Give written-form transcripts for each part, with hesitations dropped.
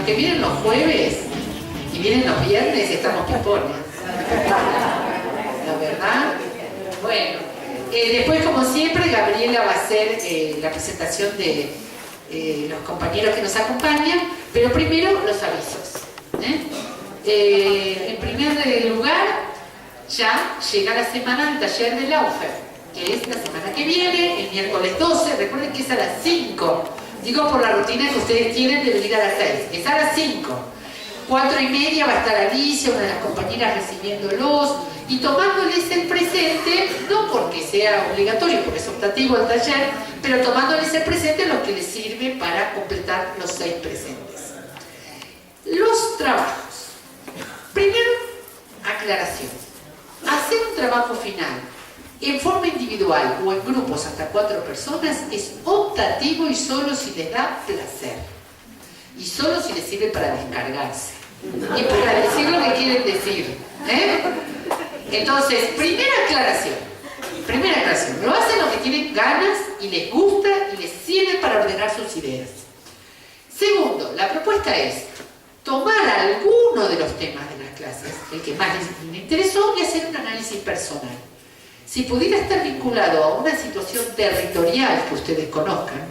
los que vienen los jueves y vienen los viernes estamos pipones. La verdad. Bueno, después como siempre Gabriela va a hacer la presentación de los compañeros que nos acompañan, pero primero los avisos. En primer lugar, ya llega la semana del taller de Laufer, que es la semana que viene, el miércoles 12, recuerden que es a las 5, digo por la rutina que ustedes tienen de venir a las 6, es a las 5, 4:30 va a estar Alicia, una de las compañeras recibiéndolos y tomándoles el presente, no porque sea obligatorio, porque es optativo el taller, pero tomándoles el presente lo que les sirve para completar los 6 presentes. Los trabajos. Primero, aclaración. Hacer un trabajo final en forma individual o en grupos hasta 4 personas es optativo y solo si les da placer. Y solo si les sirve para descargarse. Y para decir lo que quieren decir. Entonces, primera aclaración. Lo hacen los que tienen ganas y les gusta y les sirve para ordenar sus ideas. Segundo, la propuesta es tomar alguno de los temas de las clases, el que más les interesó, y hacer un análisis personal. Si pudiera estar vinculado a una situación territorial que ustedes conozcan,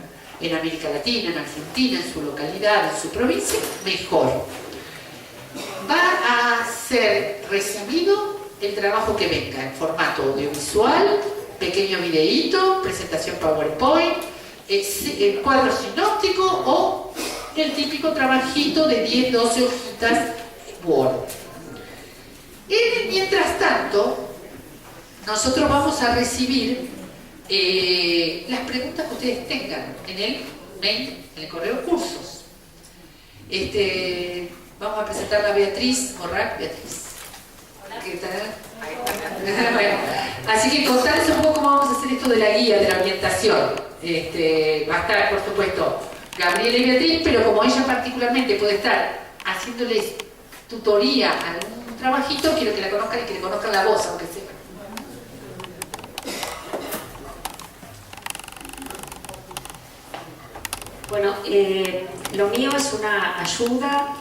en América Latina, en Argentina, en su localidad, en su provincia, mejor. Va a ser recibido el trabajo que venga en formato audiovisual, pequeño videíto, presentación PowerPoint, cuadro sinóptico o el típico trabajito de 10, 12 hojitas Word. Mientras tanto, nosotros vamos a recibir las preguntas que ustedes tengan en el mail, en el correo cursos. Vamos a presentar a Beatriz Morrac. Beatriz. Hola. ¿Qué tal? Bueno, así que contarles un poco cómo vamos a hacer esto de la guía, de la orientación. Va a estar, por supuesto, Gabriela y Beatriz, pero como ella particularmente puede estar haciéndoles tutoría a algún trabajito, quiero que la conozcan y que le conozcan la voz, aunque sea. Bueno, lo mío es una ayuda,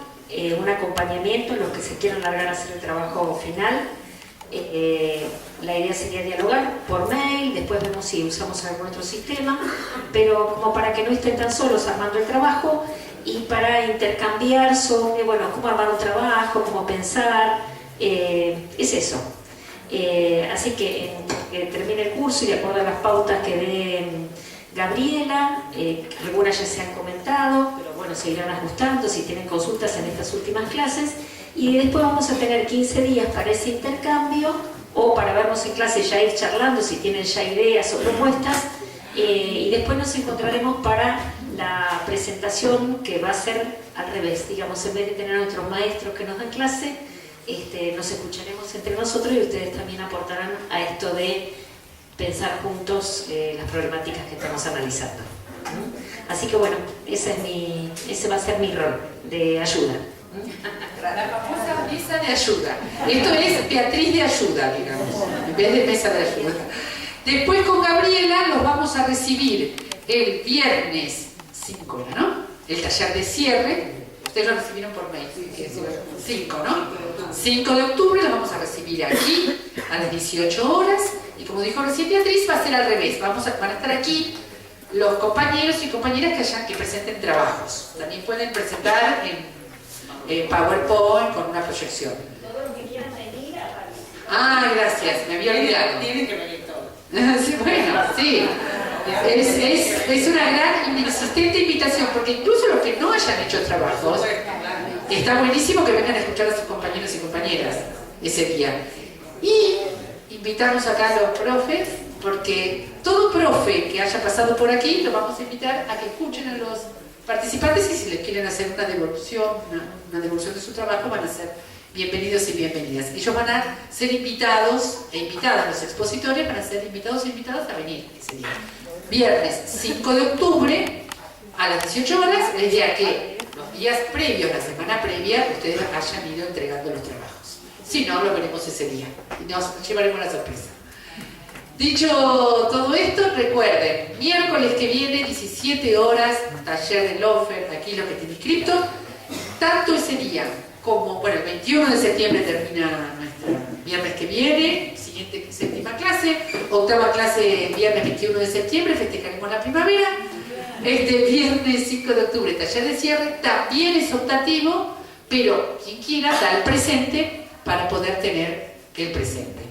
un acompañamiento en los que se quieran largar a hacer el trabajo final. La idea sería dialogar por mail, después vemos si usamos algún otro sistema, pero como para que no estén tan solos armando el trabajo y para intercambiar sobre, bueno, cómo armar un trabajo, cómo pensar, es eso. Así que termine el curso y de acuerdo a las pautas que dé Gabriela, algunas ya se han comentado, pero bueno, se irán ajustando si tienen consultas en estas últimas clases, y después vamos a tener 15 días para ese intercambio o para vernos en clase, ya ir charlando si tienen ya ideas o propuestas, y después nos encontraremos para la presentación que va a ser al revés, digamos, en vez de tener a nuestros maestros que nos dan clase, nos escucharemos entre nosotros y ustedes también aportarán a esto de pensar juntos las problemáticas que estamos analizando. Así que bueno, ese va a ser mi rol de ayuda. La famosa mesa de ayuda. Esto es Beatriz de ayuda, digamos, en vez de mesa de ayuda. Después con Gabriela los vamos a recibir el viernes 5, ¿no? El taller de cierre. Ustedes lo recibieron por mail, 5, ¿no? 5 de octubre lo vamos a recibir aquí a las 18 horas. Y como dijo recién Beatriz, va a ser al revés. Van a estar aquí los compañeros y compañeras que presenten trabajos. También pueden presentar en PowerPoint con una proyección. Todos los que quieran venir a participar. Ah, gracias, me había olvidado. Tienen que venir todos. Sí, bueno, sí. Es una gran insistente invitación, porque incluso los que no hayan hecho trabajos, está buenísimo que vengan a escuchar a sus compañeros y compañeras ese día. Y invitarnos acá a los profes, porque todo profe que haya pasado por aquí lo vamos a invitar a que escuchen a los participantes, y si les quieren hacer una devolución de su trabajo, van a ser bienvenidos y bienvenidas. Ellos van a ser invitados e invitadas, los expositores van a ser invitados e invitadas a venir ese día. Viernes 5 de octubre a las 18 horas, es ya que los días previos, la semana previa, ustedes hayan ido entregando los trabajos. Si no, lo veremos ese día y nos llevaremos la sorpresa. Dicho todo esto, recuerden, miércoles que viene, 17 horas, taller de Laufer, aquí lo que tiene inscrito. tanto ese día como, bueno, el 21 de septiembre termina nuestra viernes que viene, siguiente séptima clase, octava clase viernes 21 de septiembre, festejaremos la primavera. Este viernes 5 de octubre, taller de cierre, también es optativo, pero quien quiera da el presente para poder tener el presente.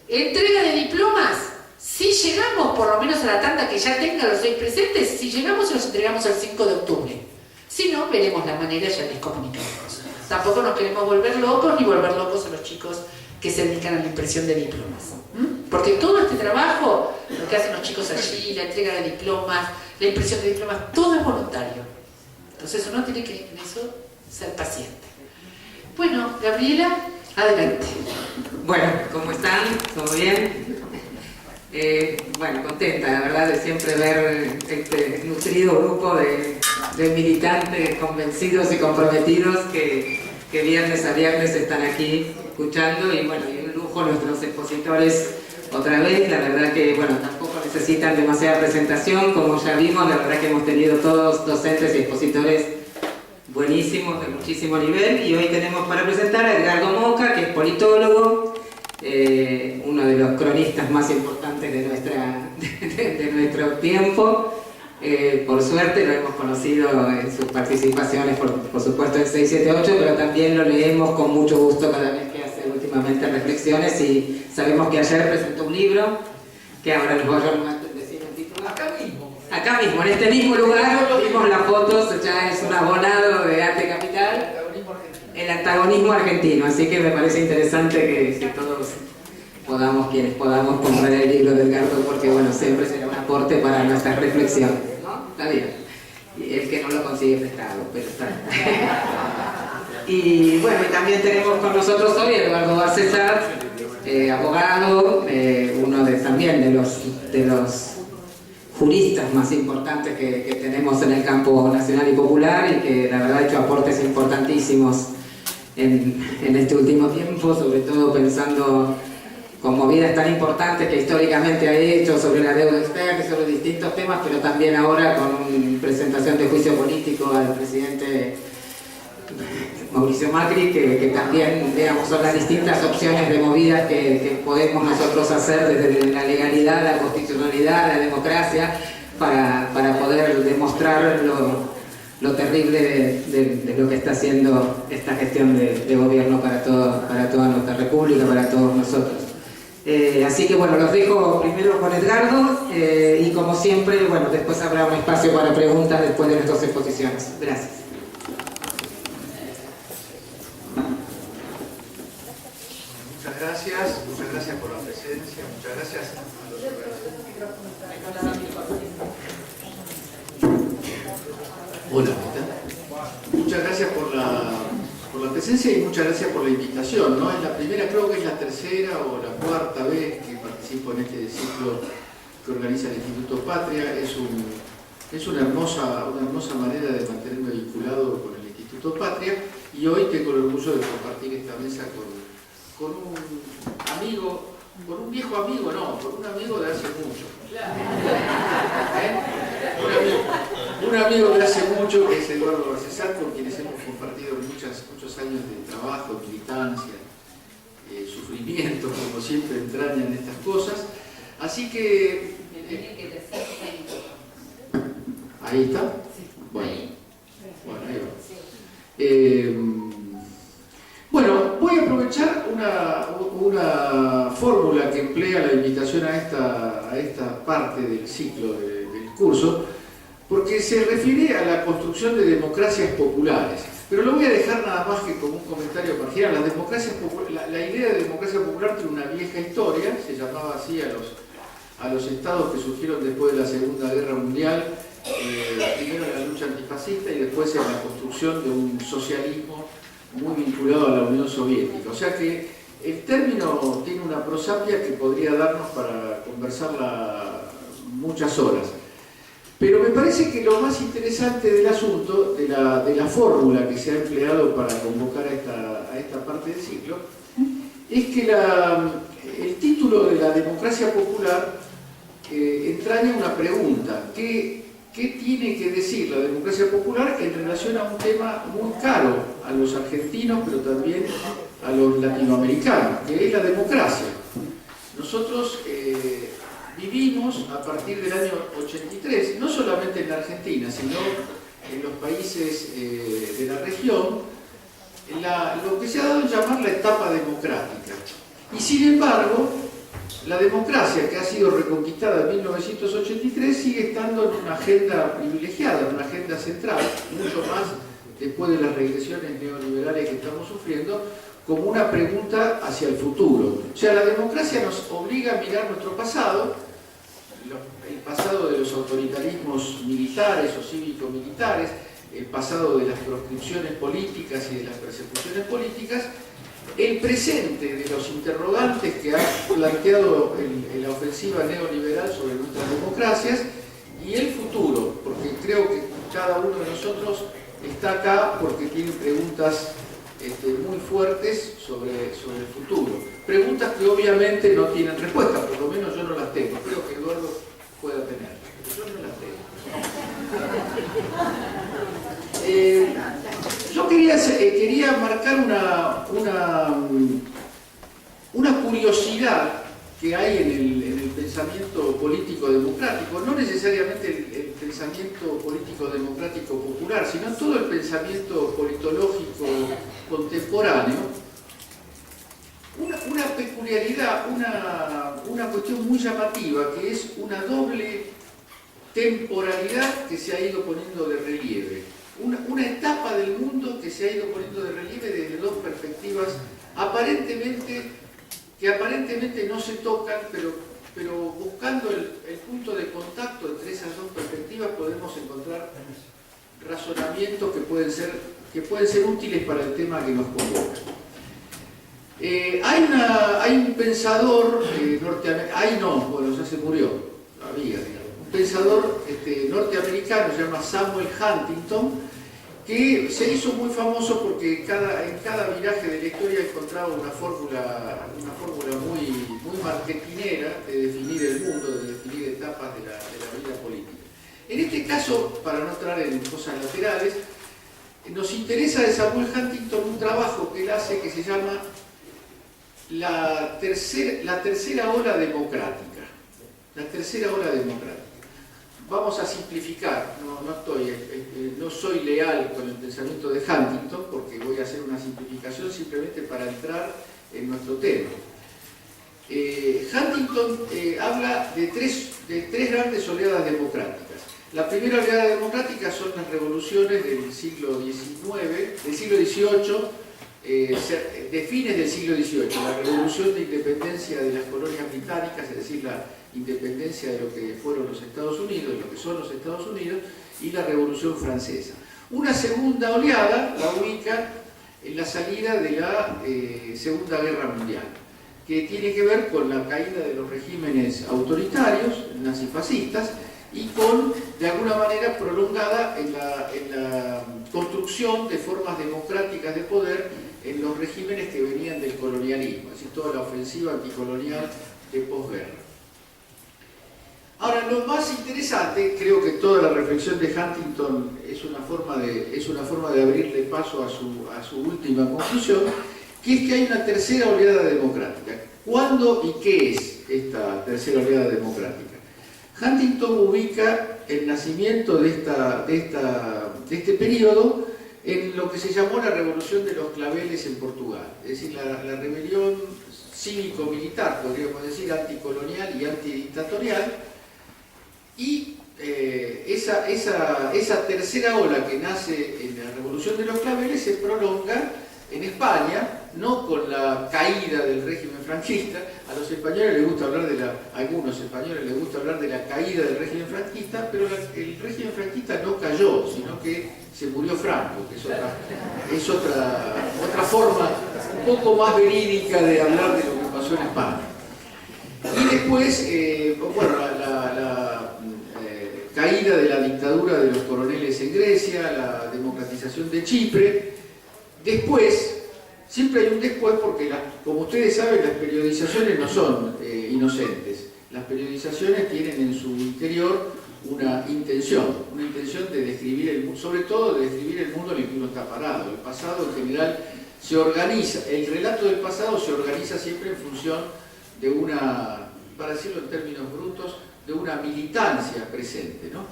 Entrega de diplomas, si llegamos por lo menos a la tanda que ya tenga los 6 presentes, si llegamos los entregamos el 5 de octubre. Si no, veremos la manera, ya les comunicaremos. Tampoco nos queremos volver locos ni volver locos a los chicos que se dedican a la impresión de diplomas. Porque todo este trabajo, lo que hacen los chicos allí, la entrega de diplomas, la impresión de diplomas, todo es voluntario. Entonces uno tiene que en eso ser paciente. Bueno, Gabriela, adelante. Bueno, ¿cómo están? ¿Todo bien? Bueno, contenta, la verdad, de siempre ver este nutrido grupo de militantes convencidos y comprometidos que viernes a viernes están aquí escuchando, y bueno, y un lujo nuestros expositores otra vez. La verdad que, bueno, tampoco necesitan demasiada presentación, como ya vimos. La verdad que hemos tenido todos docentes y expositores buenísimos, de muchísimo nivel, y hoy tenemos para presentar a Edgardo Moca, que es politólogo, uno de los cronistas más importantes de nuestro tiempo. Por suerte lo hemos conocido en sus participaciones, por supuesto en 678, pero también lo leemos con mucho gusto cada vez que hace últimamente reflexiones, y sabemos que ayer presentó un libro, que ahora nos vayan a decir el título. Acá mismo, en este mismo lugar, vimos las fotos, ya es un abonado de Arte Capital, el antagonismo argentino, así que me parece interesante que todos podamos, quienes podamos, comprar el libro de Edgardo, porque bueno, siempre será un aporte para nuestras reflexiones, ¿no? Está bien. Y el que no lo consigue prestado, pero está bien. Y bueno, y también tenemos con nosotros hoy a Eduardo Barcesar, abogado, uno también de los juristas más importantes que tenemos en el campo nacional y popular, y que la verdad ha hecho aportes importantísimos en este último tiempo, sobre todo pensando con movidas tan importantes que históricamente ha hecho sobre la deuda externa y sobre distintos temas, pero también ahora con presentación de juicio político al presidente Mauricio Macri, que también, digamos, son las distintas opciones de movidas que podemos nosotros hacer desde la legalidad, la constitucionalidad, la democracia, para poder demostrar lo terrible de lo que está haciendo esta gestión de gobierno para toda nuestra república, para todos nosotros. Así que bueno, los dejo primero con Edgardo, y como siempre, bueno, después habrá un espacio para preguntas después de nuestras exposiciones. Gracias. Muchas gracias por la presencia, muchas gracias a los Hola, muchas gracias por la presencia y muchas gracias por la invitación, ¿no? Es la primera, creo que es la tercera o la cuarta vez que participo en este ciclo que organiza el Instituto Patria. Es una hermosa manera de mantenerme vinculado con el Instituto Patria, y hoy tengo el orgullo de compartir esta mesa con un amigo, con un viejo amigo, no, con un amigo de hace mucho. Un amigo de hace mucho, que es Eduardo Barcesar, con quienes hemos compartido muchos años de trabajo, militancia, sufrimiento, como siempre entrañan estas cosas. Así que... ¿Ahí está? Bueno, ahí va. Bueno, voy a aprovechar una fórmula que emplea la invitación a esta parte del ciclo del curso, porque se refiere a la construcción de democracias populares. Pero lo voy a dejar nada más que como un comentario marginal. Las democracias la idea de democracia popular tiene una vieja historia, se llamaba así a los estados que surgieron después de la Segunda Guerra Mundial, primero en la lucha antifascista y después en la construcción de un socialismo muy vinculado a la Unión Soviética. O sea que el término tiene una prosapia que podría darnos para conversarla muchas horas. Pero me parece que lo más interesante del asunto, de la fórmula que se ha empleado para convocar a esta parte del ciclo, es que el título de la democracia popular entraña una pregunta: ¿qué qué tiene que decir la democracia popular en relación a un tema muy caro a los argentinos, pero también a los latinoamericanos, que es la democracia. Nosotros vivimos a partir del año 83, no solamente en la Argentina, sino en los países de la región, lo que se ha dado en llamar la etapa democrática. Y sin embargo, la democracia que ha sido reconquistada en 1983 sigue estando en una agenda privilegiada, en una agenda central, mucho más después de las regresiones neoliberales que estamos sufriendo, como una pregunta hacia el futuro. O sea, la democracia nos obliga a mirar nuestro pasado, el pasado de los autoritarismos militares o cívico-militares, el pasado de las proscripciones políticas y de las persecuciones políticas, el presente de los interrogantes que ha planteado la ofensiva neoliberal sobre nuestras democracias y el futuro, porque creo que cada uno de nosotros está acá porque tiene preguntas muy fuertes sobre el futuro. Preguntas que obviamente no tienen respuesta, por lo menos yo no las tengo. Creo que Eduardo pueda tener, pero yo no las tengo. Yo quería marcar una curiosidad que hay en el pensamiento político democrático, no necesariamente el pensamiento político democrático popular, sino todo el pensamiento politológico contemporáneo, una peculiaridad, una cuestión muy llamativa, que es una doble temporalidad que se ha ido poniendo de relieve. Una etapa del mundo que se ha ido poniendo de relieve desde dos perspectivas que aparentemente no se tocan, pero buscando el punto de contacto entre esas dos perspectivas podemos encontrar razonamientos que pueden ser útiles para el tema que nos convoca. Hay un pensador norteamericano, ya se murió, había, digamos. Un pensador norteamericano, se llama Samuel Huntington, que se hizo muy famoso porque en cada viraje de la historia encontraba una fórmula muy marketinera de definir el mundo, de definir etapas de la vida política. En este caso, para no entrar en cosas laterales, nos interesa de Samuel Huntington un trabajo que él hace que se llama la tercera ola democrática. La tercera ola democrática. Vamos a simplificar, no soy leal con el pensamiento de Huntington porque voy a hacer una simplificación simplemente para entrar en nuestro tema. Huntington habla de tres grandes oleadas democráticas. La primera oleada democrática son las revoluciones del siglo XVIII, de fines del siglo XVIII, la revolución de independencia de las colonias británicas, es decir, la independencia de lo que fueron los Estados Unidos, de lo que son los Estados Unidos, y la Revolución Francesa. Una segunda oleada la ubica en la salida de la Segunda Guerra Mundial, que tiene que ver con la caída de los regímenes autoritarios, nazifascistas, y de alguna manera prolongada en la construcción de formas democráticas de poder en los regímenes que venían del colonialismo, es decir, toda la ofensiva anticolonial de posguerra. Ahora, lo más interesante, creo que toda la reflexión de Huntington es una forma de abrirle paso a su última conclusión, que es que hay una tercera oleada democrática. ¿Cuándo y qué es esta tercera oleada democrática? Huntington ubica el nacimiento de este periodo en lo que se llamó la Revolución de los Claveles en Portugal, es decir, la rebelión cívico-militar, podríamos decir, anticolonial y antidictatorial, y esa tercera ola que nace en la Revolución de los Claveles se prolonga en España, no con la caída del régimen franquista. A los españoles les gusta hablar algunos españoles les gusta hablar de la caída del régimen franquista, pero el régimen franquista no cayó, sino que se murió Franco, que es otra forma un poco más verídica de hablar de lo que pasó en España. Y después, la caída de la dictadura de los coroneles en Grecia, la democratización de Chipre. Después, siempre hay un después porque, como ustedes saben, las periodizaciones no son inocentes. Las periodizaciones tienen en su interior una intención de describir el mundo, sobre todo de describir el mundo en el que uno está parado. El pasado en general se organiza, el relato del pasado se organiza siempre en función de una, para decirlo en términos brutos, de una militancia presente, ¿no?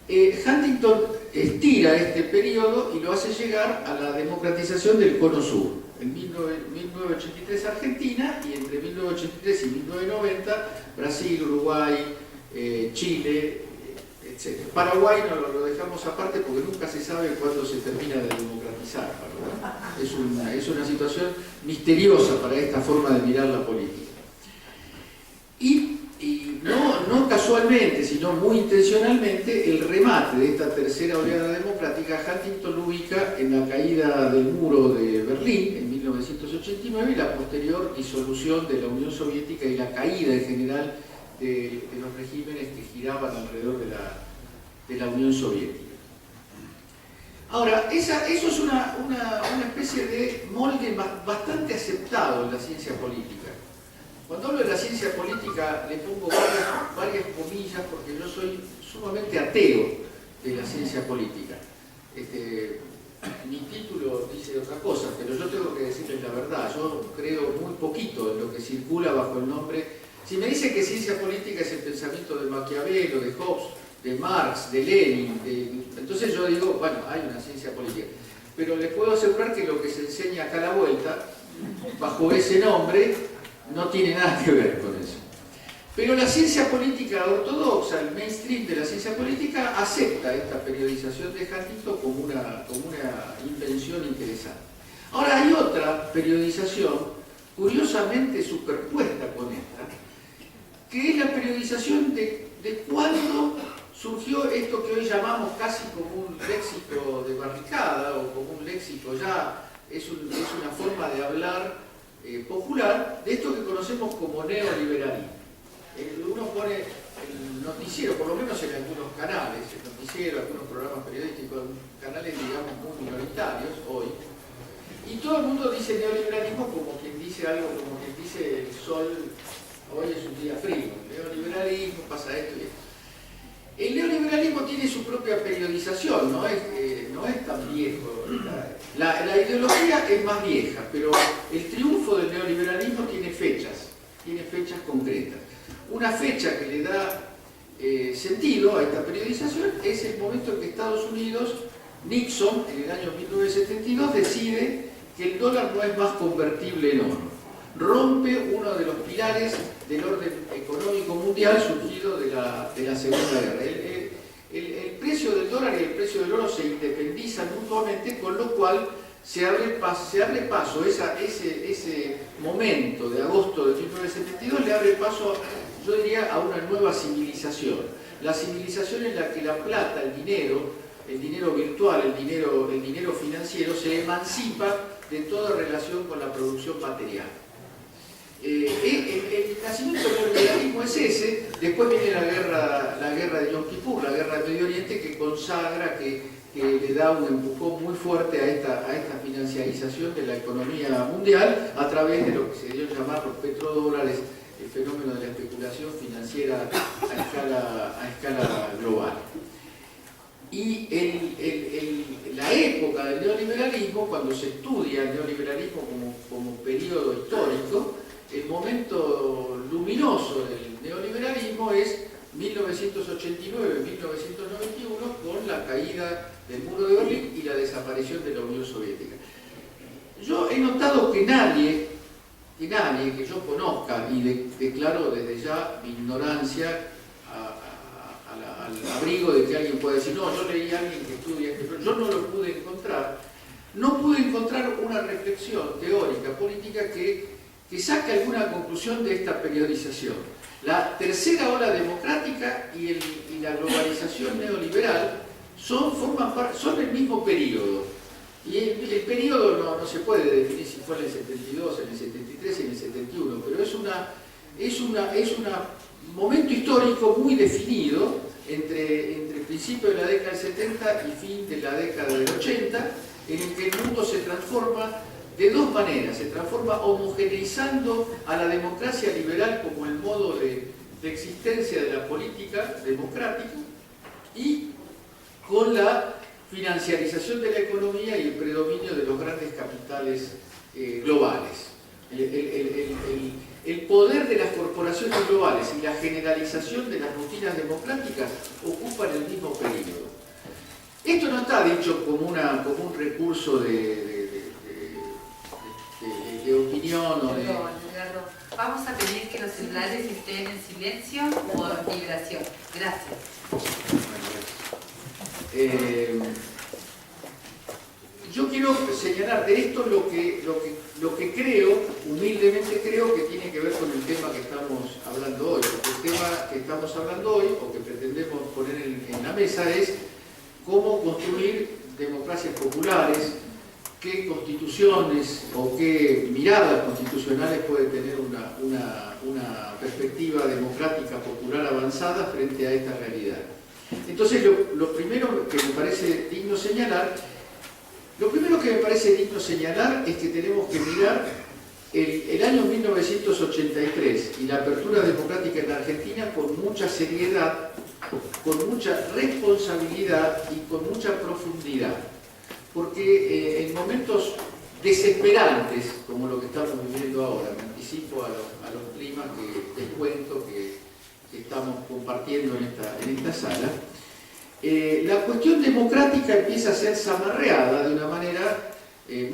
Huntington estira este periodo y lo hace llegar a la democratización del Cono Sur. En 1983 Argentina, y entre 1983 y 1990 Brasil, Uruguay, Chile, etc. Paraguay no lo dejamos aparte porque nunca se sabe cuándo se termina de democratizar, ¿verdad? Es una situación misteriosa para esta forma de mirar la política. Y no casualmente, sino muy intencionalmente, el remate de esta tercera oleada democrática, Huntington lo ubica en la caída del muro de Berlín en 1989 y la posterior disolución de la Unión Soviética y la caída en general de los regímenes que giraban alrededor de la Unión Soviética. Ahora, eso es una especie de molde bastante aceptado en la ciencia política. Cuando hablo de la ciencia política le pongo varias comillas porque yo soy sumamente ateo de la ciencia política. Mi título dice otra cosa, pero yo tengo que decirles la verdad. Yo creo muy poquito en lo que circula bajo el nombre. Si me dicen que ciencia política es el pensamiento de Maquiavelo, de Hobbes, de Marx, de Lenin, entonces yo digo, bueno, hay una ciencia política. Pero les puedo asegurar que lo que se enseña acá a la vuelta, bajo ese nombre, no tiene nada que ver con eso. Pero la ciencia política ortodoxa, el mainstream de la ciencia política, acepta esta periodización de Huntington como una invención interesante. Ahora hay otra periodización, curiosamente superpuesta con esta, que es la periodización de cuándo surgió esto que hoy llamamos casi como un léxico de barricada, o como un léxico ya, es una forma de hablar popular, de esto que conocemos como neoliberalismo. Uno pone el noticiero, por lo menos en algunos canales, el noticiero, algunos programas periodísticos, canales digamos muy minoritarios hoy, y todo el mundo dice neoliberalismo como quien dice algo, como quien dice el sol, hoy es un día frío, neoliberalismo, pasa esto y esto. El neoliberalismo tiene su propia periodización, no es tan viejo. La ideología es más vieja, pero el triunfo del neoliberalismo tiene fechas concretas. Una fecha que le da sentido a esta periodización es el momento en que Estados Unidos, Nixon, en el año 1972, decide que el dólar no es más convertible en oro. Rompe uno de los pilares del orden económico mundial surgido de la Segunda Guerra. El precio del dólar y el precio del oro se independizan mutuamente, con lo cual se abre paso ese momento de agosto de 1972 le abre paso, yo diría, a una nueva civilización. La civilización en la que la plata, el dinero virtual, el dinero financiero, se emancipa de toda relación con la producción material. El nacimiento del neoliberalismo es ese. Después viene la guerra de Yom Kippur, la guerra del Medio Oriente, que consagra, que le da un empujón muy fuerte a esta financiarización de la economía mundial a través de lo que se dio a llamar los petrodólares, el fenómeno de la especulación financiera a escala global. Y la época del neoliberalismo, cuando se estudia el neoliberalismo como periodo histórico, el momento luminoso del neoliberalismo es 1989-1991, con la caída del muro de Berlín y la desaparición de la Unión Soviética. Yo he notado que nadie que yo conozca, y declaro desde ya mi ignorancia al abrigo de que alguien pueda decir, no, yo leí a alguien que estudia esto, pero yo no lo pude encontrar. No pude encontrar una reflexión teórica, política, que saque alguna conclusión de esta periodización. La tercera ola democrática y la globalización neoliberal son el mismo periodo. Y el periodo no se puede definir si fue en el 72, en el 73 y en el 71, pero es un momento histórico muy definido entre principios de la década del 70 y fin de la década del 80, en el que el mundo se transforma de dos maneras. Se transforma homogeneizando a la democracia liberal como el modo de existencia de la política democrática, y con la financiarización de la economía y el predominio de los grandes capitales globales. El poder de las corporaciones globales y la generalización de las rutinas democráticas ocupan el mismo periodo. Esto no está dicho como un recurso de opinión o de... Eduardo, vamos a pedir que los celulares estén en silencio o en vibración. Gracias. Yo quiero señalar de esto lo que creo, humildemente creo que tiene que ver con el tema que estamos hablando hoy. Porque el tema que estamos hablando hoy, o que pretendemos poner en la mesa, es cómo construir democracias populares, qué constituciones o qué miradas constitucionales puede tener una perspectiva democrática popular avanzada frente a esta realidad. Entonces, lo primero que me parece digno señalar es que tenemos que mirar el año 1983 y la apertura democrática en la Argentina con mucha seriedad, con mucha responsabilidad y con mucha profundidad. Porque en momentos desesperantes, como lo que estamos viviendo ahora, me anticipo a los climas que les cuento que estamos compartiendo en esta sala, la cuestión democrática empieza a ser zamarreada de una manera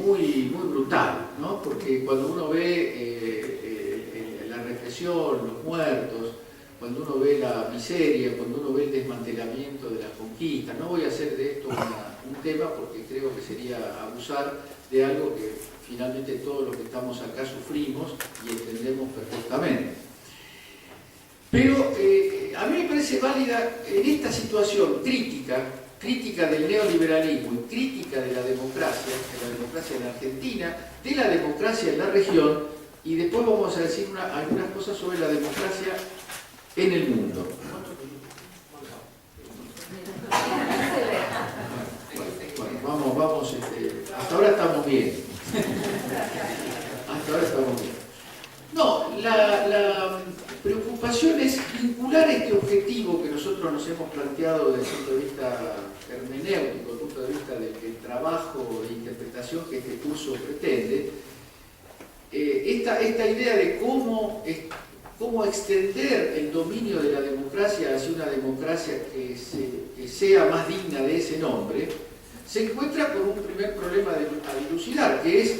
muy brutal, ¿no? Porque cuando uno ve la represión, los muertos, cuando uno ve la miseria, cuando uno ve el desmantelamiento de las conquistas, no voy a hacer de esto un tema porque creo que sería abusar de algo que finalmente todos los que estamos acá sufrimos y entendemos perfectamente. Pero a mí me parece válida en esta situación crítica del neoliberalismo y crítica de la democracia en Argentina, de la democracia en la región, y después vamos a decir algunas cosas sobre la democracia en el mundo. Bueno, vamos, hasta ahora estamos bien. Hasta ahora estamos bien. No, la preocupación es vincular este objetivo que nosotros nos hemos planteado desde el punto de vista hermenéutico, desde el punto de vista del trabajo de interpretación que este curso pretende, esta idea de cómo extender el dominio de la democracia hacia una democracia que sea más digna de ese nombre, se encuentra con un primer problema a dilucidar, que es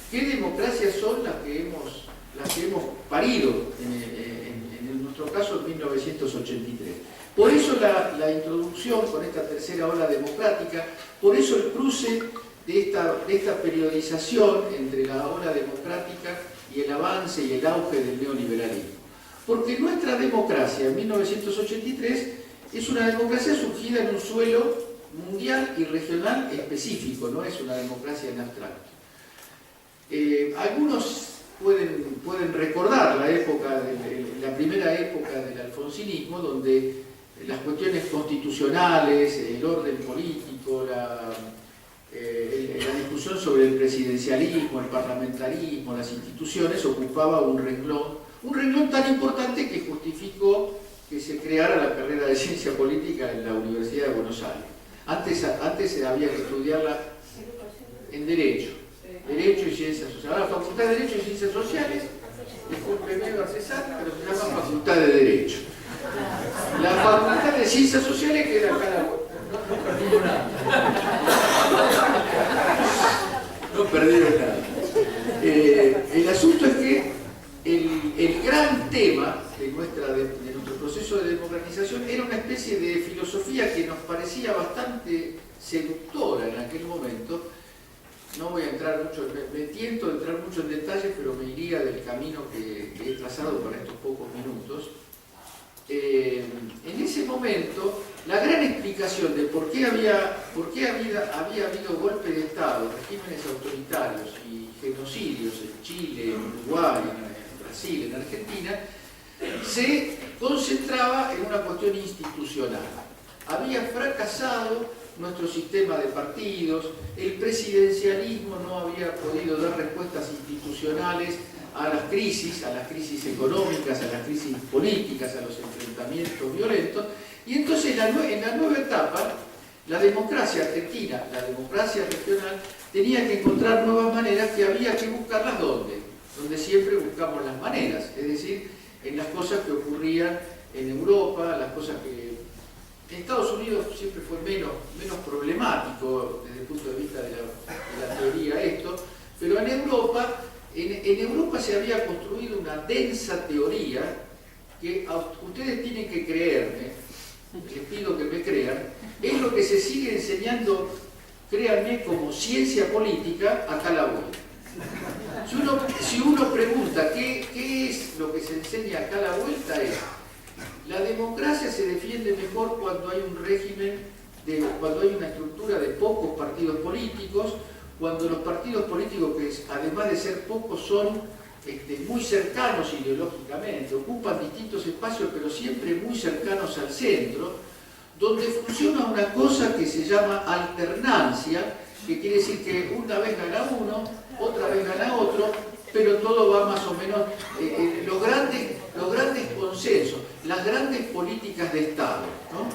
qué democracias son las que hemos parido en nuestro caso en 1983. Por eso la introducción con esta tercera ola democrática, por eso el cruce de esta periodización entre la ola democrática y el avance y el auge del neoliberalismo. Porque nuestra democracia en 1983 es una democracia surgida en un suelo mundial y regional específico, no es una democracia en abstracto. Algunos pueden recordar la primera época del alfonsinismo, donde las cuestiones constitucionales, el orden político, la discusión sobre el presidencialismo, el parlamentarismo, las instituciones, ocupaba un renglón tan importante que justificó que se creara la carrera de ciencia política en la Universidad de Buenos Aires. Antes había que estudiarla en Derecho y Ciencias Sociales. Ahora la Facultad de Derecho y Ciencias Sociales, discúlpeme Barcesat, pero se llama Facultad de Derecho. La Facultad de Ciencias Sociales queda acá. No perdimos nada. No perdieron nada. El asunto es que el gran tema de nuestro proceso de democratización era una especie de filosofía que nos parecía bastante seductora en aquel momento. No voy a entrar mucho, me tiento a entrar mucho en detalles, pero me iría del camino que he trazado para estos pocos minutos. En ese momento, la gran explicación de por qué había habido golpe de Estado, regímenes autoritarios y genocidios en Chile, en Uruguay, en Brasil, en Argentina, se concentraba en una cuestión institucional. Había fracasado nuestro sistema de partidos, el presidencialismo no había podido dar respuestas institucionales a las crisis económicas, a las crisis políticas, a los enfrentamientos violentos, Y entonces en la nueva etapa, la democracia argentina, la democracia regional, tenía que encontrar nuevas maneras que había que buscarlas donde siempre buscamos las maneras, es decir, en las cosas que ocurrían en Europa, las cosas que en Estados Unidos siempre fue menos problemático desde el punto de vista de la teoría esto, pero en Europa se había construido una densa teoría que ustedes tienen que creerme, les pido que me crean, es lo que se sigue enseñando, créanme, como ciencia política acá a la vuelta. Si uno pregunta qué es lo que se enseña acá a la vuelta, es la democracia se defiende mejor cuando hay un régimen, cuando hay una estructura de pocos partidos políticos, cuando los partidos políticos, que además de ser pocos, son muy cercanos ideológicamente, ocupan distintos espacios, pero siempre muy cercanos al centro, donde funciona una cosa que se llama alternancia, que quiere decir que una vez gana uno, otra vez gana otro, pero todo va más o menos, los grandes consensos, las grandes políticas de Estado, ¿no?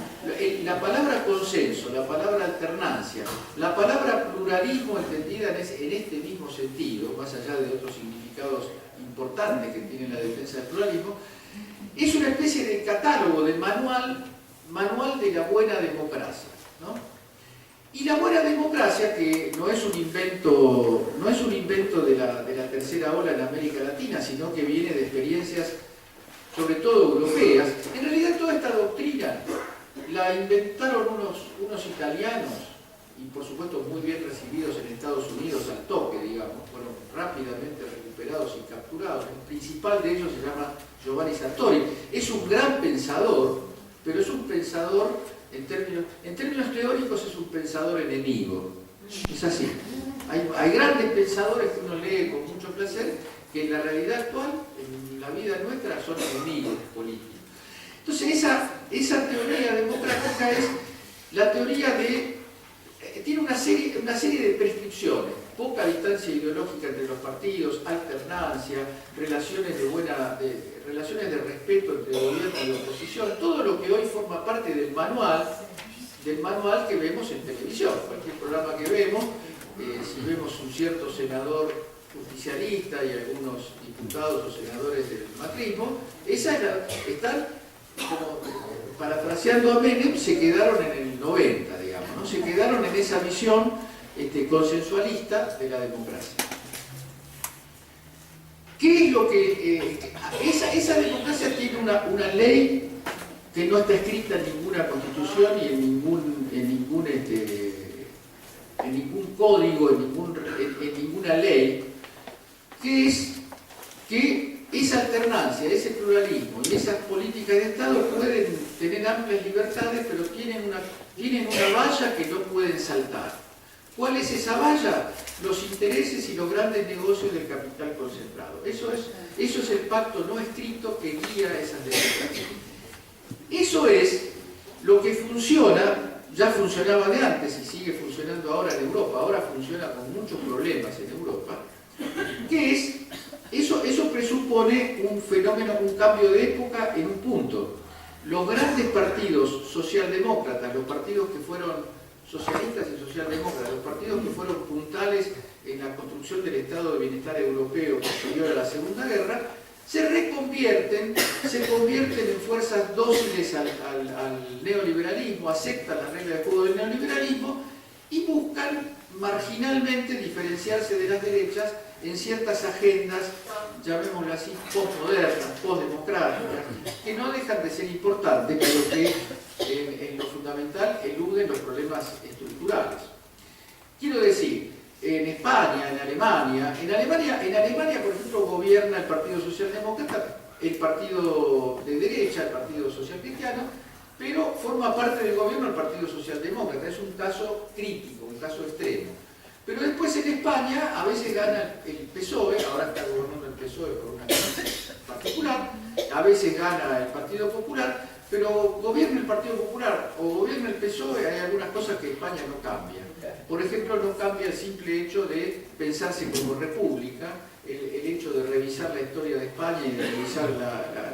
La palabra consenso, la palabra alternancia, la palabra pluralismo entendida en este mismo sentido, más allá de otros significados importantes que tiene la defensa del pluralismo, es una especie de catálogo, de manual de la buena democracia, ¿no? Y la buena democracia, que no es un invento de la tercera ola en América Latina, sino que viene de experiencias, sobre todo europeas. En realidad toda esta doctrina la inventaron unos italianos, y por supuesto muy bien recibidos en Estados Unidos al toque, digamos, fueron rápidamente recuperados y capturados. El principal de ellos se llama Giovanni Sartori. Es un gran pensador, pero es un pensador, en términos teóricos, es un pensador enemigo. Es así. Hay grandes pensadores que uno lee con mucho placer, que en la realidad actual, en la vida nuestra, son enemigos políticos. Entonces esa teoría democrática es la teoría tiene una serie de prescripciones: poca distancia ideológica entre los partidos, alternancia, relaciones de respeto entre gobierno y oposición, todo lo que hoy forma parte del manual que vemos en televisión. Cualquier programa que vemos, si vemos un cierto senador justicialista y algunos diputados o senadores del macrismo, están, como parafraseando a Menem, se quedaron en el 90, digamos, ¿no? Se quedaron en esa visión consensualista de la democracia. ¿Qué es lo que... esa democracia tiene una ley que no está escrita en ninguna constitución y en ningún código, en ninguna ley, que es que esa alternancia, ese pluralismo y esas políticas de Estado pueden tener amplias libertades, pero tienen una valla que no pueden saltar. ¿Cuál es esa valla? Los intereses y los grandes negocios del capital concentrado. Eso es el pacto no escrito que guía esas democracias. Eso es lo que funciona, ya funcionaba de antes y sigue funcionando ahora en Europa. Ahora funciona con muchos problemas en Europa. Eso presupone un fenómeno, un cambio de época en un punto. Los grandes partidos socialdemócratas, los partidos que fueron socialistas y socialdemócratas, los partidos que fueron puntales en la construcción del Estado de Bienestar europeo posterior a la Segunda Guerra, se convierten en fuerzas dóciles al neoliberalismo, aceptan las reglas de juego del neoliberalismo y buscan marginalmente diferenciarse de las derechas en ciertas agendas, llamémoslas así, postmodernas, postdemocráticas, que no dejan de ser importantes, pero que en lo fundamental eluden los problemas estructurales. Quiero decir, en España, en Alemania, por ejemplo, gobierna el Partido Socialdemócrata, el partido de derecha, el Partido Social Cristiano, pero forma parte del gobierno el Partido Socialdemócrata. Es un caso crítico, un caso extremo. Pero después en España a veces gana el PSOE, ahora está gobernando el PSOE por una crisis particular, a veces gana el Partido Popular, pero gobierna el Partido Popular o gobierna el PSOE, hay algunas cosas que España no cambia. Por ejemplo, no cambia el simple hecho de pensarse como república, el hecho de revisar la historia de España y de revisar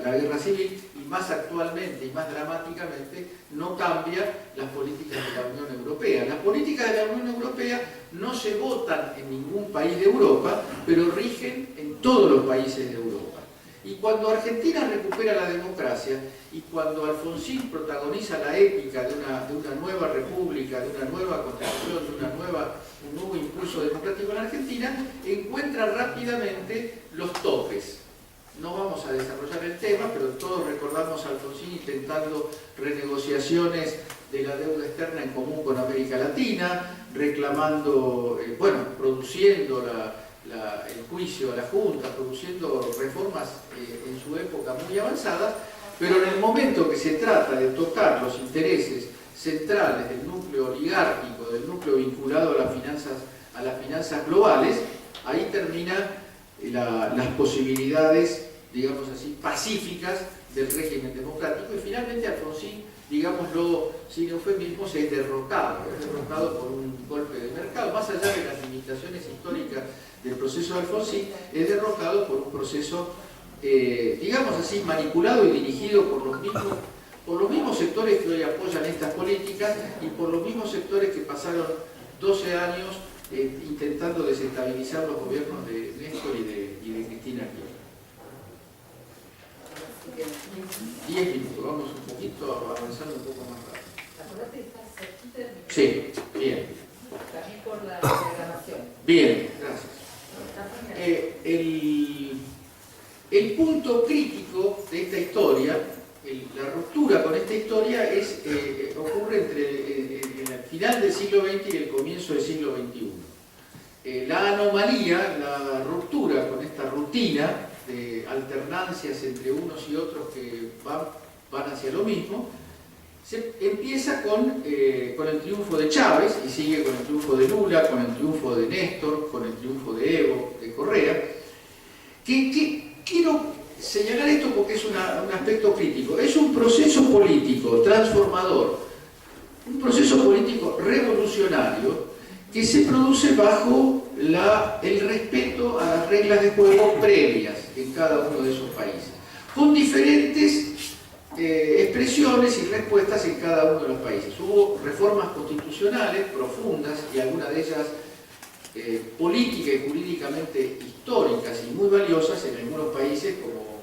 la guerra civil, y más actualmente y más dramáticamente no cambia las políticas de la Unión Europea. Las políticas de la Unión Europea no se votan en ningún país de Europa, pero rigen en todos los países de Europa. Y cuando Argentina recupera la democracia y cuando Alfonsín protagoniza la épica de una nueva república, de una nueva constitución, de un nuevo impulso democrático en Argentina, encuentra rápidamente los topes. No vamos a desarrollar el tema, pero todos recordamos a Alfonsín intentando renegociaciones de la deuda externa en común con América Latina, reclamando, produciendo el juicio a la Junta, produciendo reformas en su época muy avanzadas, pero en el momento que se trata de tocar los intereses centrales del núcleo oligárquico, del núcleo vinculado a las finanzas globales, ahí terminan las posibilidades, digamos así, pacíficas del régimen democrático, y finalmente Alfonsín, digámoslo sin eufemismos, es derrocado por un golpe de mercado, más allá de las limitaciones históricas del proceso de Alfonsín, es derrocado por un proceso, digamos así, manipulado y dirigido por los mismos sectores que hoy apoyan estas políticas y por los mismos sectores que pasaron 12 años intentando desestabilizar los gobiernos de Néstor y de Cristina Kirchner. 10 minutos, vamos un poquito avanzando un poco más rápido. Sí, bien. También por la programación. Bien, gracias. El punto crítico de esta historia, la ruptura con esta historia ocurre entre el final del siglo XX y el comienzo del siglo XXI. La anomalía, la ruptura con esta rutina de alternancias entre unos y otros que van hacia lo mismo, se empieza con el triunfo de Chávez y sigue con el triunfo de Lula, con el triunfo de Néstor, con el triunfo de Evo, de Correa. Quiero señalar esto porque es un aspecto crítico. Es un proceso político transformador, un proceso político revolucionario que se produce bajo el respeto a las reglas de juego previas en cada uno de esos países, con diferentes expresiones y respuestas en cada uno de los países. Hubo reformas constitucionales profundas y algunas de ellas políticas y jurídicamente históricas y muy valiosas en algunos países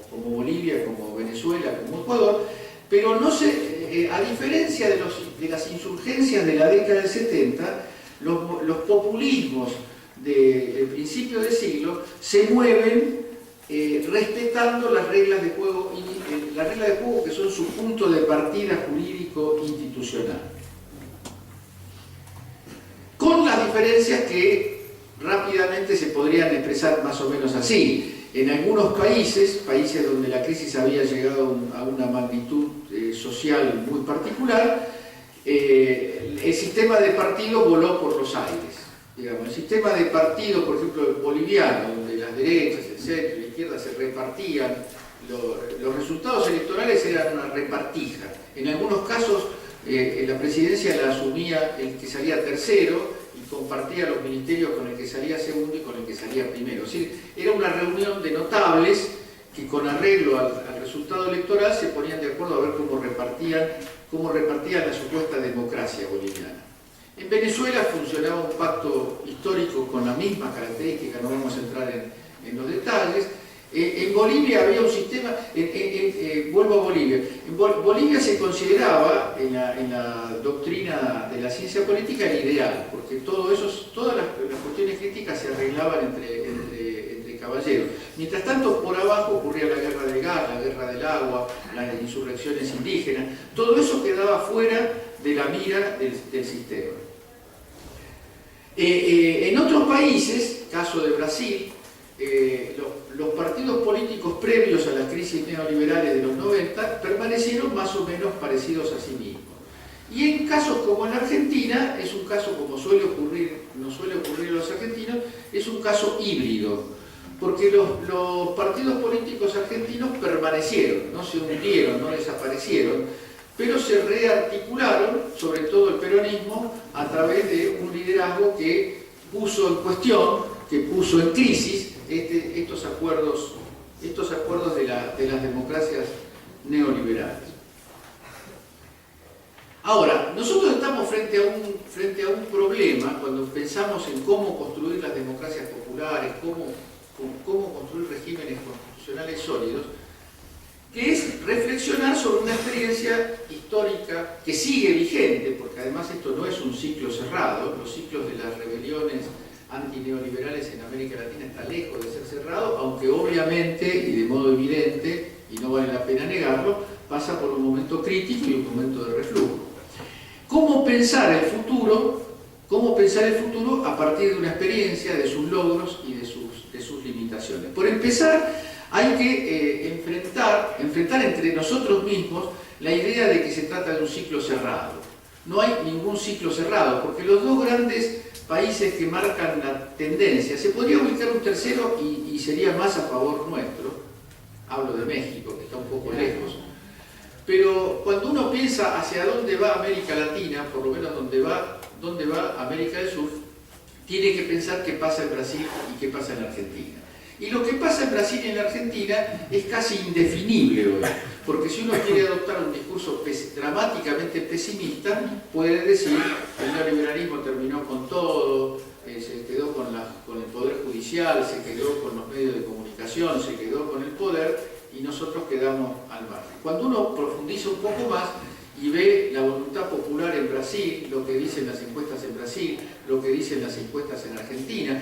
como Bolivia, como Venezuela, como Ecuador, pero a diferencia de las insurgencias de la década del 70, los populismos del principio de siglo se mueven respetando las reglas de juego que son su punto de partida jurídico institucional, con las diferencias que rápidamente se podrían expresar más o menos así. En algunos países donde la crisis había llegado a una magnitud social muy particular, el sistema de partido voló por los aires. Digamos, el sistema de partido, por ejemplo, el boliviano, donde las derechas, el centro y la izquierda se repartían, los resultados electorales eran una repartija. En algunos casos, la presidencia la asumía el que salía tercero y compartía los ministerios con el que salía segundo y con el que salía primero. Es decir, era una reunión de notables que con arreglo al resultado electoral se ponían de acuerdo a ver cómo repartían la supuesta democracia boliviana. En Venezuela funcionaba un pacto histórico con la misma característica, no vamos a entrar en los detalles. En Bolivia había un sistema, vuelvo a Bolivia, en Bolivia se consideraba en la doctrina de la ciencia política el ideal, porque todas las cuestiones críticas se arreglaban entre caballeros. Mientras tanto, por abajo ocurría la guerra del gas, la guerra del agua, las insurrecciones indígenas, todo eso quedaba fuera de la mira del sistema. En otros países, caso de Brasil, los partidos políticos previos a las crisis neoliberales de los 90 permanecieron más o menos parecidos a sí mismos. Y en casos como en Argentina, es un caso como no suele ocurrir a los argentinos, es un caso híbrido, porque los partidos políticos argentinos permanecieron, no se hundieron, no desaparecieron, pero se rearticularon, sobre todo el peronismo, a través de un liderazgo que puso en cuestión, que puso en crisis estos acuerdos de las democracias neoliberales. Ahora, nosotros estamos frente a un problema cuando pensamos en cómo construir las democracias populares, cómo construir regímenes constitucionales sólidos, que es reflexionar sobre una experiencia histórica que sigue vigente, porque además esto no es un ciclo cerrado, los ciclos de las rebeliones antineoliberales en América Latina están lejos de ser cerrados, aunque obviamente y de modo evidente, y no vale la pena negarlo, pasa por un momento crítico y un momento de reflujo. ¿Cómo pensar el futuro? ¿Cómo pensar el futuro a partir de una experiencia, de sus logros y de sus limitaciones? Por empezar, hay que enfrentar entre nosotros mismos la idea de que se trata de un ciclo cerrado. No hay ningún ciclo cerrado, porque los dos grandes países que marcan la tendencia, se podría ubicar un tercero y sería más a favor nuestro, hablo de México, que está un poco lejos, pero cuando uno piensa hacia dónde va América Latina, por lo menos dónde va América del Sur, tiene que pensar qué pasa en Brasil y qué pasa en Argentina. Y lo que pasa en Brasil y en Argentina es casi indefinible hoy, porque si uno quiere adoptar un discurso dramáticamente pesimista, puede decir que el neoliberalismo terminó con todo, se quedó con el poder judicial, se quedó con los medios de comunicación, se quedó con el poder y nosotros quedamos al margen. Cuando uno profundiza un poco más y ve la voluntad popular en Brasil, lo que dicen las encuestas en Brasil, lo que dicen las encuestas en Argentina,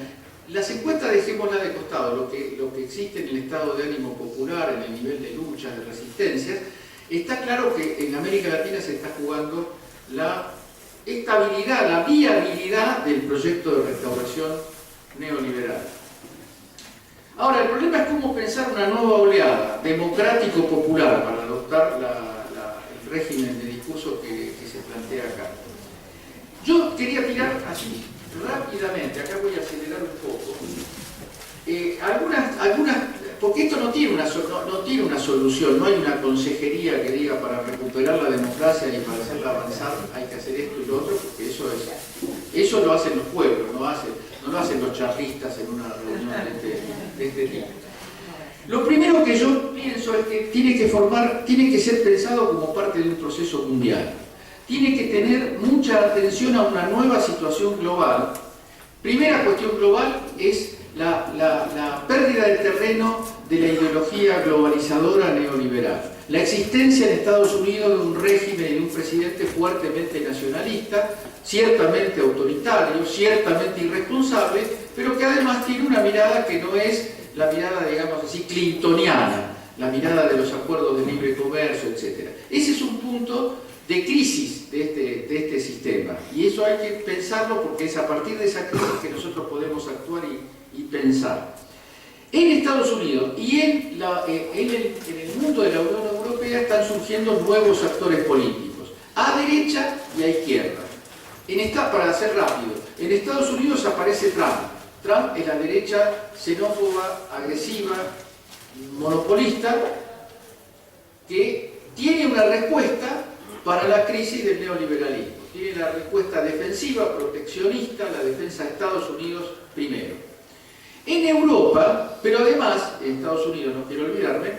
las encuestas dejémoslas de costado, lo que existe en el estado de ánimo popular, en el nivel de luchas, de resistencias, está claro que en América Latina se está jugando la estabilidad, la viabilidad del proyecto de restauración neoliberal. Ahora, el problema es cómo pensar una nueva oleada democrático-popular para adoptar el régimen de discurso que se plantea acá. Yo quería tirar así rápidamente, acá voy a acelerar un poco, porque esto no tiene una solución, no hay una consejería que diga para recuperar la democracia y para hacerla avanzar hay que hacer esto y lo otro, porque eso lo hacen los pueblos, no lo hacen los charlistas en una reunión de este tipo. Lo primero que yo pienso es que tiene que ser pensado como parte de un proceso mundial. Tiene que tener mucha atención a una nueva situación global. Primera cuestión global es la pérdida de terreno de la ideología globalizadora neoliberal. La existencia en Estados Unidos de un régimen y de un presidente fuertemente nacionalista, ciertamente autoritario, ciertamente irresponsable, pero que además tiene una mirada que no es la mirada, digamos así, clintoniana, la mirada de los acuerdos de libre comercio, etc. Ese es un punto de crisis de este sistema, y eso hay que pensarlo porque es a partir de esa crisis que nosotros podemos actuar y pensar. En Estados Unidos y en el mundo de la Unión Europea están surgiendo nuevos actores políticos, a derecha y a izquierda. Para ser rápido, en Estados Unidos aparece Trump. Trump es la derecha xenófoba, agresiva, monopolista, que tiene una respuesta para la crisis del neoliberalismo. Tiene la respuesta defensiva, proteccionista, la defensa de Estados Unidos primero. En Europa, pero además, en Estados Unidos, no quiero olvidarme,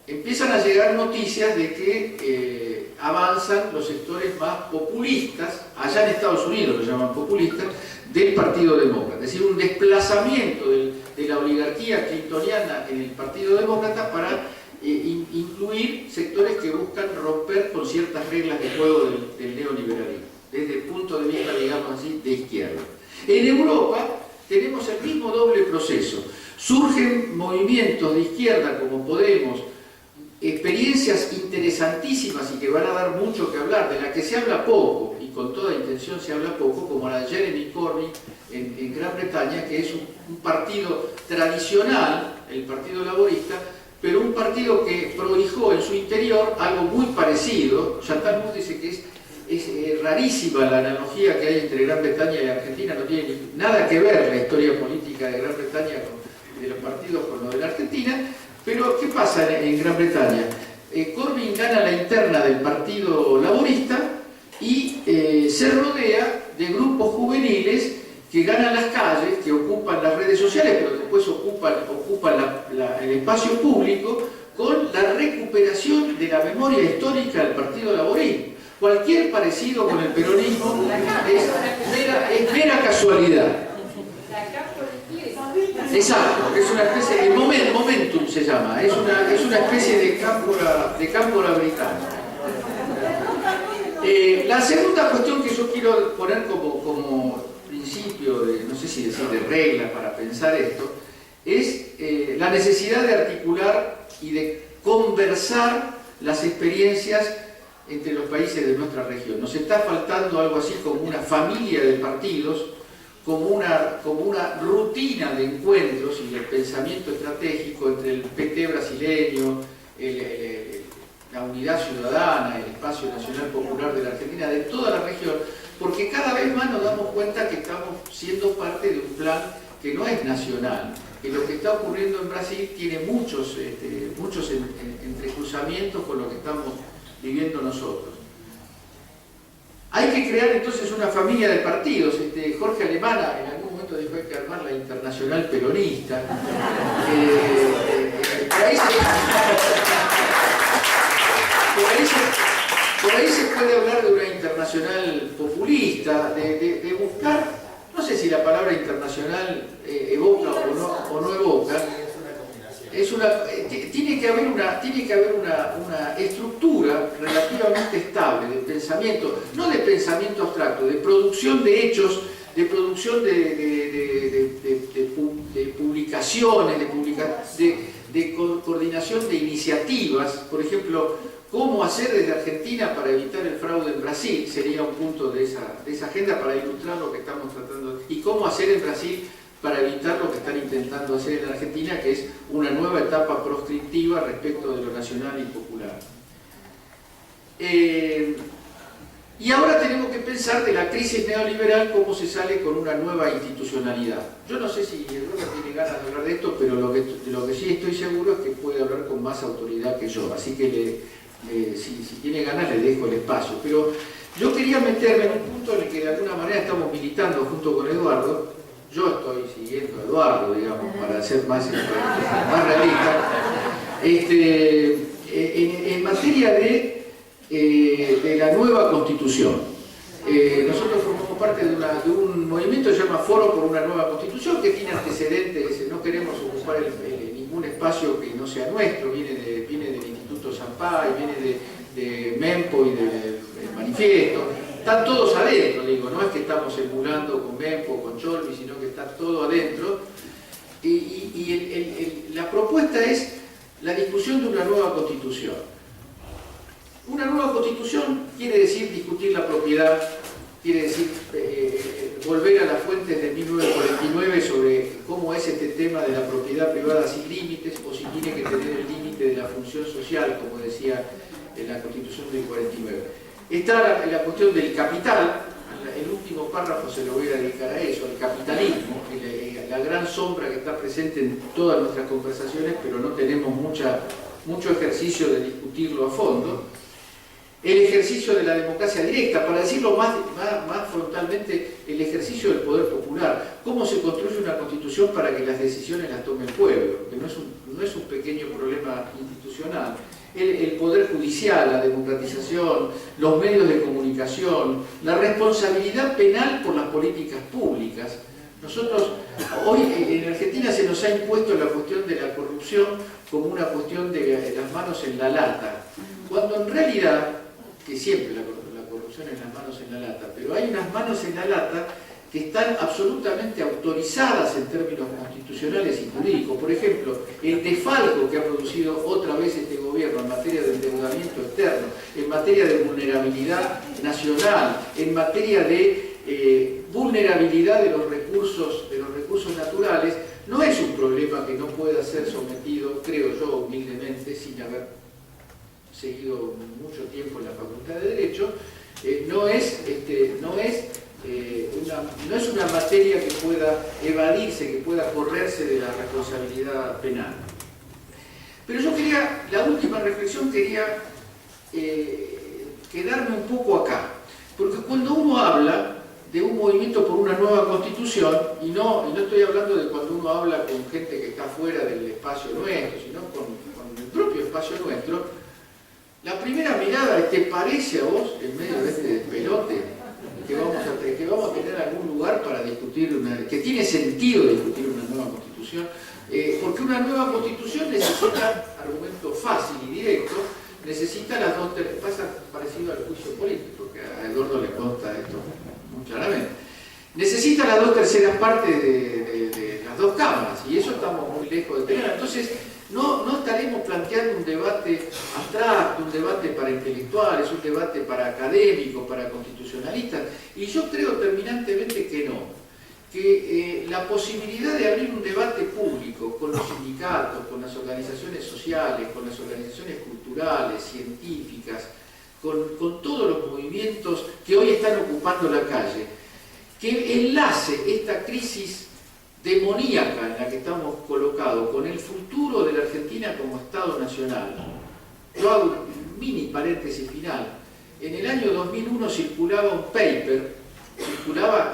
empiezan a llegar noticias de que avanzan los sectores más populistas, allá en Estados Unidos lo llaman populistas, del Partido Demócrata. Es decir, un desplazamiento de la oligarquía clintoniana en el Partido Demócrata para incluir sectores que buscan romper con ciertas reglas de juego del neoliberalismo, desde el punto de vista, digamos así, de izquierda. En Europa tenemos el mismo doble proceso. Surgen movimientos de izquierda como Podemos, experiencias interesantísimas y que van a dar mucho que hablar, de las que se habla poco, y con toda intención se habla poco, como la de Jeremy Corbyn en Gran Bretaña, que es un partido tradicional, el Partido Laborista, pero un partido que prohijó en su interior algo muy parecido. Chantal Mouffe dice que es rarísima la analogía que hay entre Gran Bretaña y Argentina, no tiene nada que ver la historia política de Gran Bretaña de los partidos con lo de la Argentina. Pero ¿qué pasa en Gran Bretaña? Corbyn gana la interna del Partido Laborista y se rodea de grupos juveniles que ganan las calles, que ocupan las redes sociales, pero después ocupan el espacio público con la recuperación de la memoria histórica del Partido Laborista. Cualquier parecido con el peronismo es mera casualidad. Exacto, es una especie de momentum se llama, es una especie de cámpora británica. La segunda cuestión que yo quiero poner como principio, no sé si decir de regla para pensar esto, es la necesidad de articular y de conversar las experiencias entre los países de nuestra región. Nos está faltando algo así como una familia de partidos, como una rutina de encuentros y el pensamiento estratégico entre el PT brasileño, la Unidad Ciudadana, el Espacio Nacional Popular de la Argentina, de toda la región, porque cada vez más nos damos cuenta que estamos siendo parte de un plan que no es nacional, que lo que está ocurriendo en Brasil tiene muchos entrecruzamientos con lo que estamos viviendo nosotros. Hay que crear entonces una familia de partidos. Jorge Alemana en algún momento dijo que hay que armar la Internacional Peronista. Por ahí se puede hablar de una internacional populista, de buscar, no sé si la palabra internacional evoca o no evoca. Tiene que haber una estructura relativamente estable de pensamiento, no de pensamiento abstracto, de producción de hechos, de producción de publicaciones, de coordinación de iniciativas. Por ejemplo, cómo hacer desde Argentina para evitar el fraude en Brasil sería un punto de esa agenda para ilustrar lo que estamos tratando, y cómo hacer en Brasil para evitar lo que están intentando hacer en Argentina, que es una nueva etapa proscriptiva respecto de lo nacional y popular. Y ahora tenemos que pensar de la crisis neoliberal, cómo se sale con una nueva institucionalidad. Yo no sé si Eduardo tiene ganas de hablar de esto, pero lo que sí estoy seguro es que puede hablar con más autoridad que yo, así que si tiene ganas le dejo el espacio. Pero yo quería meterme en un punto en el que de alguna manera estamos militando junto con Eduardo. Yo estoy siguiendo a Eduardo, digamos, para ser más realista, en materia de la nueva Constitución. Nosotros formamos parte de un movimiento que se llama Foro por una Nueva Constitución, que tiene antecedentes. No queremos ocupar ningún espacio que no sea nuestro, viene del Instituto Sampaio, viene de Mempo y del Manifiesto. Están todos adentro, digo, no es que estamos emulando con Mempo, con Cholmi, sino que está todo adentro. Y la propuesta es la discusión de una nueva Constitución. Una nueva Constitución quiere decir discutir la propiedad, quiere decir volver a las fuentes de 1949 sobre cómo es este tema de la propiedad privada sin límites, o si tiene que tener el límite de la función social, como decía en la Constitución del 49. Está la cuestión del capital. El último párrafo se lo voy a dedicar a eso, al capitalismo, la gran sombra que está presente en todas nuestras conversaciones, pero no tenemos mucho ejercicio de discutirlo a fondo. El ejercicio de la democracia directa, para decirlo más frontalmente, el ejercicio del poder popular. Cómo se construye una constitución para que las decisiones las tome el pueblo, que no es un pequeño problema institucional. El poder judicial, la democratización, los medios de comunicación, la responsabilidad penal por las políticas públicas. Nosotros, hoy en Argentina se nos ha impuesto la cuestión de la corrupción como una cuestión de las manos en la lata, cuando en realidad, que siempre la corrupción es las manos en la lata, pero hay unas manos en la lata que están absolutamente autorizadas en términos constitucionales y jurídicos. Por ejemplo, el desfalco que ha producido otra vez este gobierno en materia de endeudamiento externo, en materia de vulnerabilidad nacional, en materia de vulnerabilidad de los recursos naturales, no es un problema que no pueda ser sometido, creo yo humildemente, sin haber seguido mucho tiempo en la Facultad de Derecho, no es una materia que pueda evadirse, que pueda correrse de la responsabilidad penal. Pero yo la última reflexión quería quedarme un poco acá, porque cuando uno habla de un movimiento por una nueva constitución, y no estoy hablando de cuando uno habla con gente que está fuera del espacio nuestro, sino con el propio espacio espacio nuestro, la primera mirada es: ¿te parece a vos, en medio de este despelote, que vamos a tener algún lugar para discutir, que tiene sentido discutir una nueva constitución? Porque una nueva constitución necesita, argumento fácil y directo, necesita las dos terceras, pasa parecido al juicio político, que a Eduardo le consta esto muy claramente. Necesita las 2/3 partes de las dos cámaras, y eso estamos muy lejos de tener. Entonces, no estaremos planteando un debate abstracto, un debate para intelectuales, un debate para académicos, para constitucionalistas, y yo creo terminantemente que no. Que la posibilidad de abrir un debate público con los sindicatos, con las organizaciones sociales, con las organizaciones culturales, científicas, con todos los movimientos que hoy están ocupando la calle, que enlace esta crisis demoníaca en la que estamos colocados con el futuro de la Argentina como Estado Nacional. Yo hago un mini paréntesis final. En el año 2001 circulaba un paper.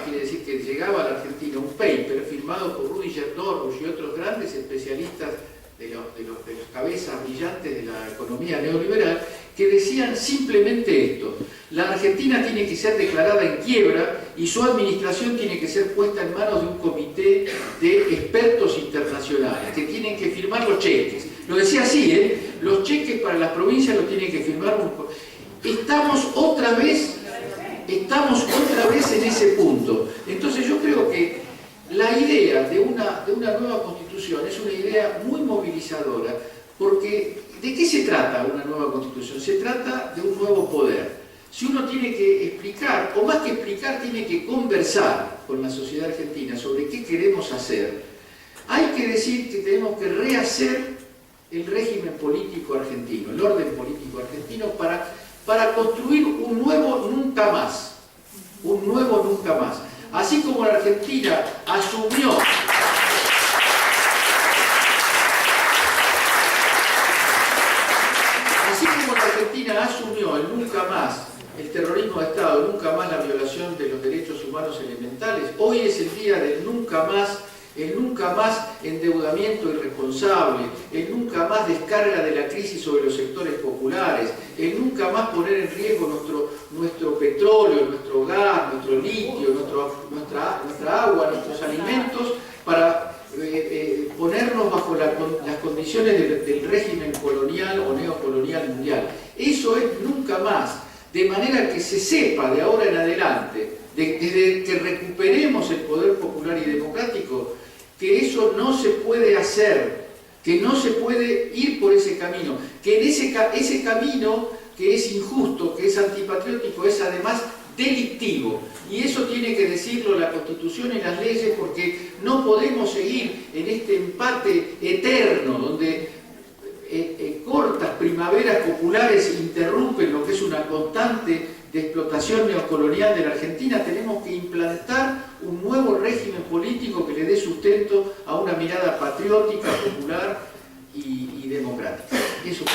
Quiere decir que llegaba a la Argentina un paper firmado por Rudiger Dorbusch y otros grandes especialistas de las cabezas brillantes de la economía neoliberal, que decían simplemente esto: la Argentina tiene que ser declarada en quiebra y su administración tiene que ser puesta en manos de un comité de expertos internacionales que tienen que firmar los cheques. Lo decía así, los cheques para las provincias los tienen que firmar Estamos otra vez en ese punto. Entonces yo creo que la idea de una nueva constitución es una idea muy movilizadora, porque ¿de qué se trata una nueva constitución? Se trata de un nuevo poder. Si uno tiene que explicar, o más que explicar, tiene que conversar con la sociedad argentina sobre qué queremos hacer, hay que decir que tenemos que rehacer el régimen político argentino, el orden político argentino, para construir un nuevo nunca más. Un nuevo nunca más. Así como la Argentina asumió el nunca más, el terrorismo de Estado, nunca más la violación de los derechos humanos elementales, hoy es el día del nunca más, el nunca más endeudamiento irresponsable, el nunca más descarga de la crisis sobre los sectores populares, el nunca más poner en riesgo nuestro petróleo, nuestro gas, nuestro litio, nuestra agua, nuestros alimentos, para ponernos bajo las condiciones del régimen colonial o neocolonial mundial. Eso es nunca más, de manera que se sepa de ahora en adelante, desde que recuperemos el poder popular y democrático, que eso no se puede hacer, que no se puede ir por ese camino, que en ese camino que es injusto, que es antipatriótico, es además delictivo. Y eso tiene que decirlo la Constitución y las leyes, porque no podemos seguir en este empate eterno, donde cortas primaveras populares interrumpen lo que es una constante de explotación neocolonial de la Argentina. Tenemos que implantar un nuevo régimen político que le dé sustento a una mirada patriótica, popular y democrática. Eso.